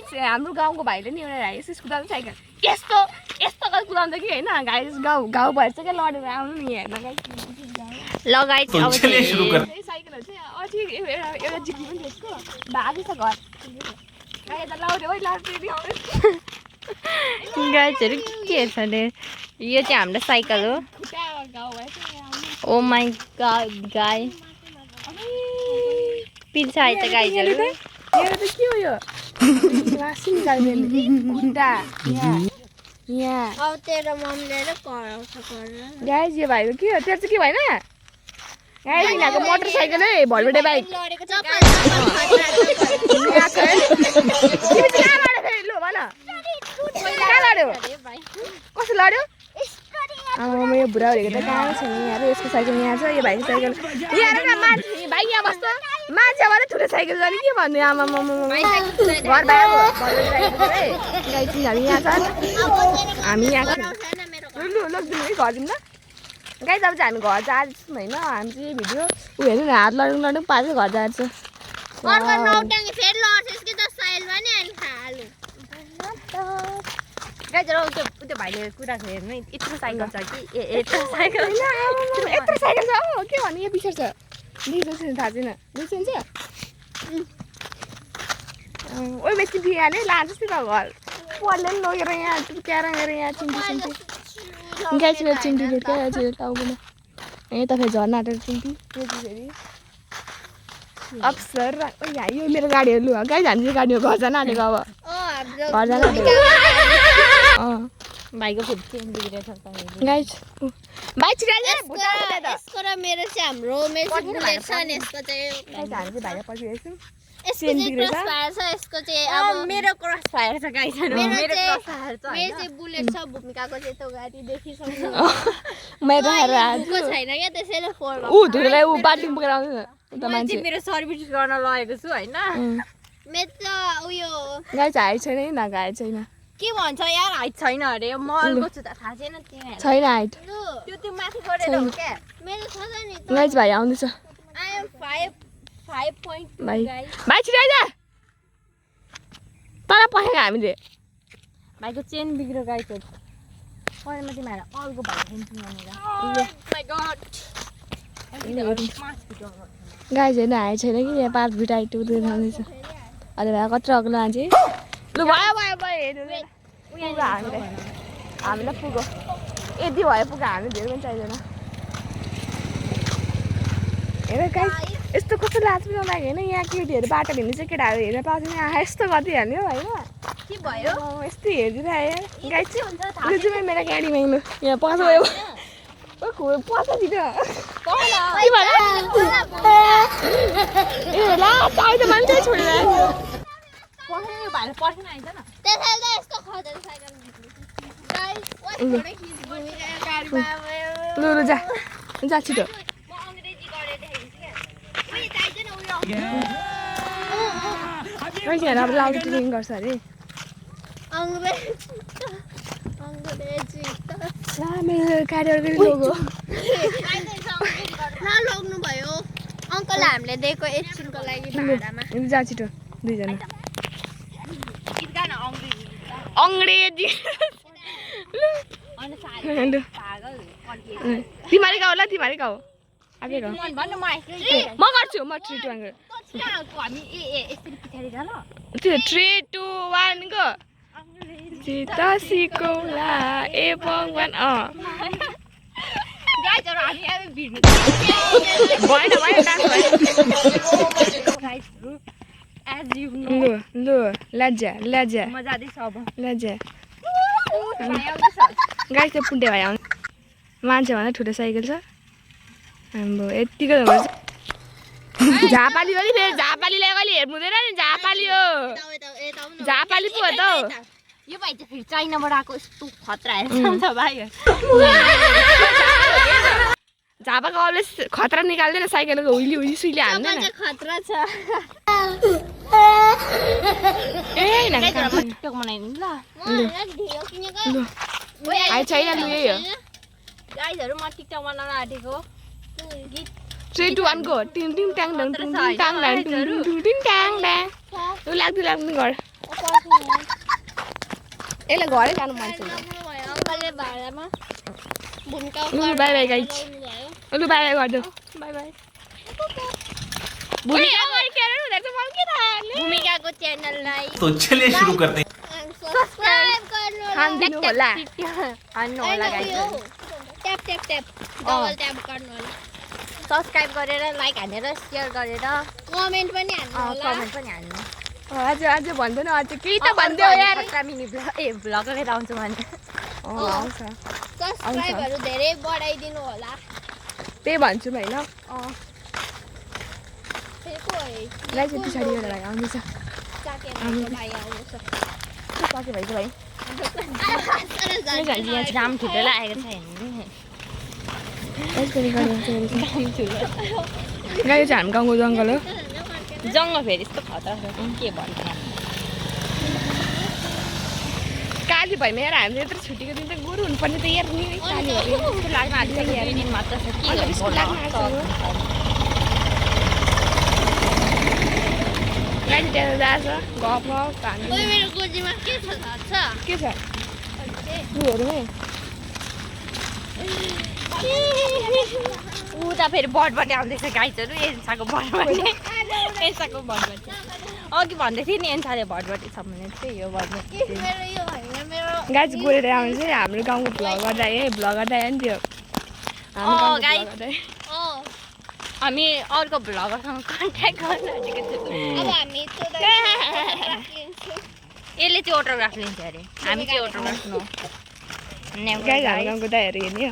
Guys हाम्रो गाउँको भाइले नि एउटा यस कुदाउँछ साइकल यस्तो यस्तो कुदाउँछ कि हैन गाइस गाउँ भएर चाहिँ के लडेर आउनु नि हेर्न गाइस ल गाइस अब साइकलहरु चाहिँ अझै एउटा जिक्नु पनि त्यसको भागी छ घर गाइस त लाउडे ओइ लाउडे गाइसहरु के छ ले यो चाहिँ हाम्रो साइकल हो ओ माय गॉड गाइ पिल्छ है त गाइसहरु मेरो त के हो यो लासी निकाल्ने खुट्टा यहाँ अब तेरो मम्मीले र कराउँछ गर्न गाइस यो भाइको के हो तेरो चाहिँ के भएन गाइस यिनीहरूको मोटरसाइकल है भलभटे बाइक लडेको छ लु भन कहाँ लड्यो कसो लड्यो म यो बुढा भनेको त कहाँ छ नि यहाँ यसको साइकल यहाँ छ यो भाइको साइकल यहाँ न मान्छे भाइ यहाँ बस्छ मान्छे भने ठुलो साइकल जाने के भन्ने आमा घर गाइस हामी यहाँ छ हामी यहाँ लु लगिदिनु है घर दिनु ल गाइस अब चाहिँ हामी घर जान्छौँ होइन हामी चाहिँ भिडियो ऊ हेर्नु न हात लडौँ लडौँ पाँचै घर जान्छ गाइसहरु त्यो भाइले कुदाएको हेर्नु यत्रो साइकल छ कि यत्रो साइकल यत्रो साइकल छ हो के भन्ने यो पिक्चर छ देख्दैन थाहा छैन देख्छ ओइ बेसी बिहानै लान्छ नि त घर पढ्ले पनि लगेर यहाँ क्याराङेर यहाँ चिन्टी गाइस मेरो चिन्टीले क्या चाहिँ टाउकोमा ए तपाईँ झर्नाटेर चिन्टी त्यो फेरि अप्सर यहाँ यो मेरो गाडी हो लु गाइस हामी चाहिँ गाडी हो घर जान आँटेको अब घर जान आँटेको भाइको फेरि चेन बिग्रेछ त गाइस भाइ छिराइज भुटा यसको र मेरो चाहिँ हाम्रो मेजिक बुलेट छ नि यसको चाहिँ गाइस हामी चाहिँ भाइलाई पर्खिरहेछौँ यसको चाहिँ क्रस फायर छ यसको चाहिँ अब मेरो क्रस फायर छ गाइसहरु मेरो क्रस फायर छ मेरो चाहिँ बुलेट छ भूमिकाको चाहिँ त्यो गाडी देखिसक्नु मैले देखाएर आज को छैन क्या त्यसैले फोर ऊ धुरलाई ऊ बाल्टिङ बोकेर आउँछ उता मान्छे मेरो सर्भिस गर्न लगेको छु हैन मेरो त उयो गाइस हाइट छैन नि नागा हाइट छैन के भन्छ यार हाइट छैन अरे मलको छु त थाहा छैन तिमीहरु छैन हाइट त्यो माथि गरेर हो क्या मेरो छ नि गाइस भाइ आउँदैछ आई एम 5.2 भाइ गाइस भाइ छिराइज तल पखेको हामीले भाइको चेन बिग्रो गाइस परेमा तिमीहरु अलको भाइ दिन्छु भनेर माय गॉड गाइस हेर्न हाइट छैन कि यहाँ 5 फिट हाइट उयो थाल्दैछ अहिले भाइ कत्रो अग्लो मान्छे लु भयो हेर्नु पुग्यो हामीलाई पुग्यो यति भयो पुग्यो हामी धेरै पनि चाहिँदैन हेर गाइस यस्तो कस्तो लाज पनि लाग्यो होइन यहाँ केटीहरू बाटो हिँड्नु चाहिँ केटाहरू हेर्न पाउँदैन आँखा यस्तो गरिदिइहाल्यो होइन के भयो यस्तो हेरिदिरहेँ गाइस चाहिँ यो चाहिँ मेरो गाडीमा हिँड्नु यहाँ पस गयो पस छिटो ए ला चाहि त मान्छे छोडेर भाइले पर्खिन आइज न त्यसैले त यस्तो खतरा साइकल गाइस ओइ खिच घुमिरहेको गाडीमा लु जा छिटो म अंग्रेजी गरे देखेछु के उयो चाहिदैन उयो गाइस यहाँ अब लाउड ट्रेनिङ गर्छ अरे अंग्रेजी त ला मेरो गाडीहरु पनि लोगो न लोग्नु भयो अंकल हामीले दिएको एकछिनको लागि भाडामा जा छिटो दुईजना किन अंग्रेजी पागल तिमीले गाऊ ल तिमीले गाऊ आगे गाऊ भन्नु म गर्छु म 3 2 1 हामी यसरी पछाडी जा ल त्यो 3 2 1 गो चिता सिकोला ए भगवान गाइसहरु हामी अब भिड्नु भएन गाइस as you know लु लज्जा म जादै छ अब लज्जा गाइस त्यो पुण्डे भाइ आउँछ मान्छे भन्दा ठुलो साइकल छ हाम्रो यतिको झापाली हो नि फेरि झापालीलाई कहिले हेर्नु हुँदैन नि झापाली हो झापाली पो हो त यो भाइ चाहिँ फेरि चाइनाबाट आएको यस्तो खतरा हेर्छ भाइ झापाको अलवेज खतरा निकाल्दैन साइकलको हुइली सुइली हाल्दैन खतरा छ ए न टिकटक बनाइदिनु ल आइ छैन लु यही हो गाइसहरु म टिकटक बनाउन आँटेको 3 2 1 गो टिङ टिङ टाङ टाङ टिङ टाङ टाङ टिङ टिङ टाङ टाङ लाग्दै लाग्नु गर यसले घरै जानु मन छ नबुझ्नु भयो अङ्कलले भाडामा भूमिका लु बाई बाई गाइज लु बाई बाई गरिदेऊ बाई बाई भूमिकाको च्यानललाई तो चलिए शुरू करते हैं। सब्स्क्राइब गर्नु हान्दिनु होला हान्नु होला guys tap tap tap double tap गर्नु होला सब्स्क्राइब गरेर लाइक हानेर सेयर गरेर कमेन्ट पनि हान्नु होला कमेन्ट पनि हान्नु आज आज भन्दैन आज केही त भन्देऊ यार मिनी भ्लग लिएर आउँछु भने आउँछ सब्स्क्राइबहरू धेरै बढाइदिनु होला त्यही भन्छु म होइन फेरि को है गाइस यति पछाडि एउटा भाइ आउँदैछ चाके भाइ आउँछ साथी भाइ चाहिँ यहाँ काम ठुलो लागेको छ गाई चाहिँ हामी गाउँको जङ्गल हो जङ्गल फेरि यस्तो खतरा छ के भन्छ काली भएन यार हामीले यत्रो छुट्टीको दिन त गोरु हुनुपर्ने त यार नि काली भयो यस्तो लाग्न आँटिसक्यो 2 दिन मात्र छ के गाई त्यहाँ जान्छ गफ हामी ओइ मेरो गोजीमा के छ थाहा छ के छ हेरौँ उता फेरि बटबटे आउँदैछ गाइजहरू एन्साको बटबटे एन्साको बटबटे अघि भन्दै थिएँ नि एन्साले भटबटे छ भने चाहिँ यो बटबटे मेरो यो होइन मेरो गाइज गोरेर आउने चाहिँ हाम्रो गाउँको भ्लग गर्दा भ्लग गर्दा नि त्यो हामी अर्को भ्लगरसँग कन्ट्याक्ट गर्न आँटेको छौँ अब हामी यसले चाहिँ अटोग्राफ लिन्छ अरे हामी चाहिँ अटोग्राफ गाइज हाम्रो गाउँको दाइहरू हेर्ने